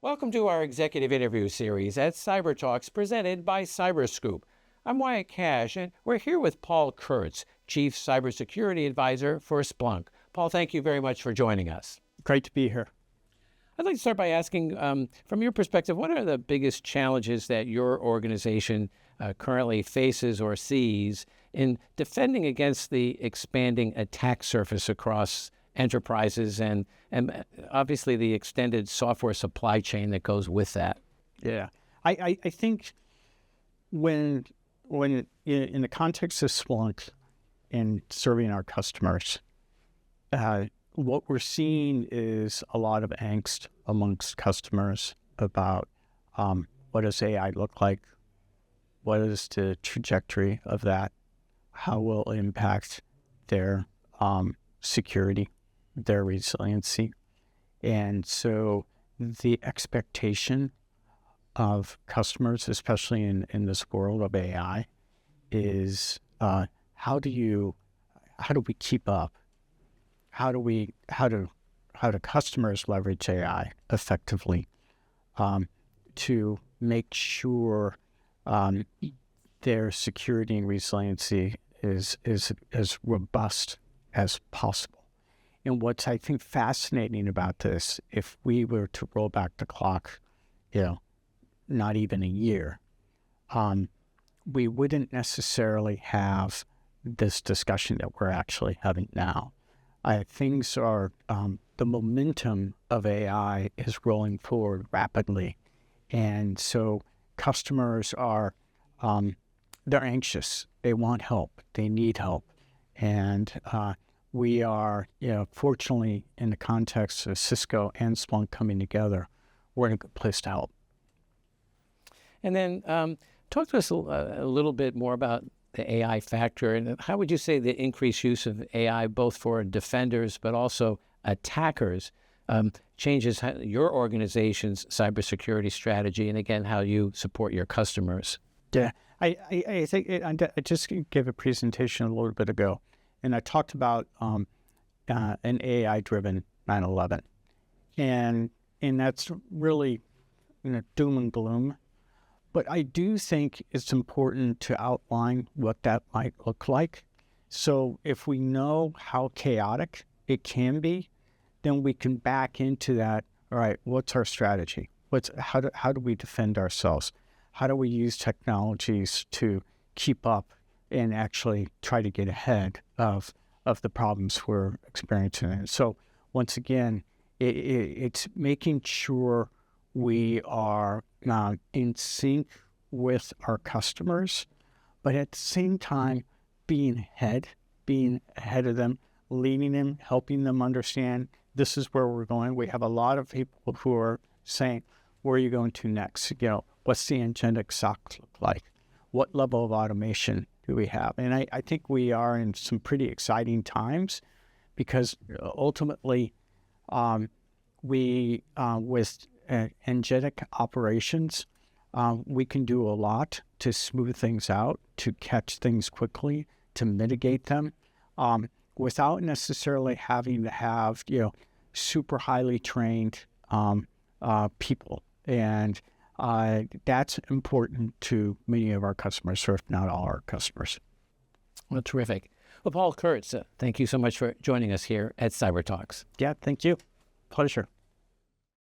Welcome to our executive interview series at Cyber Talks presented by CyberScoop. I'm Wyatt Cash, and we're here with Paul Kurtz, Chief Cybersecurity Advisor for Splunk. Paul, thank you very much for joining us. Great to be here. I'd like to start by asking, from your perspective, what are the biggest challenges that your organization currently faces or sees in defending against the expanding attack surface across enterprises and obviously the extended software supply chain that goes with that? Yeah, I think when in the context of Splunk and serving our customers, what we're seeing is a lot of angst amongst customers about what does AI look like, what is the trajectory of that, how will it impact their security, their resiliency. And so the expectation of customers, especially in this world of AI, is how do we keep up? How do customers leverage AI effectively to make sure their security and resiliency is as robust as possible? And what's, I think, fascinating about this, if we were to roll back the clock, not even a year, we wouldn't necessarily have this discussion that we're actually having now. Things are, the momentum of AI is rolling forward rapidly. And so customers are, they're anxious. They want help. They need help. And we are, fortunately, in the context of Cisco and Splunk coming together, we're in a good place to help. And then talk to us a little bit more about the AI factor, and how would you say the increased use of AI, both for defenders but also attackers, changes your organization's cybersecurity strategy, and again, how you support your customers? Yeah, I think I just gave a presentation a little bit ago, and I talked about an AI-driven 9/11, and that's really doom and gloom. But I do think it's important to outline what that might look like. So if we know how chaotic it can be, then we can back into that. All right, what's our strategy? How do we defend ourselves? How do we use technologies to keep up and actually try to get ahead of the problems we're experiencing? And so once again, it's making sure we are in sync with our customers, but at the same time being ahead of them, leading them, helping them understand this is where we're going. We have a lot of people who are saying, where are you going to next? What's the agentic SOC look like? What level of automation do we have? And I think we are in some pretty exciting times, because ultimately with agentic operations, we can do a lot to smooth things out, to catch things quickly, to mitigate them, without necessarily having to have super highly trained people. And that's important to many of our customers, or if not all our customers. Well, terrific. Well, Paul Kurtz, thank you so much for joining us here at Cyber Talks. Yeah, thank you. Pleasure.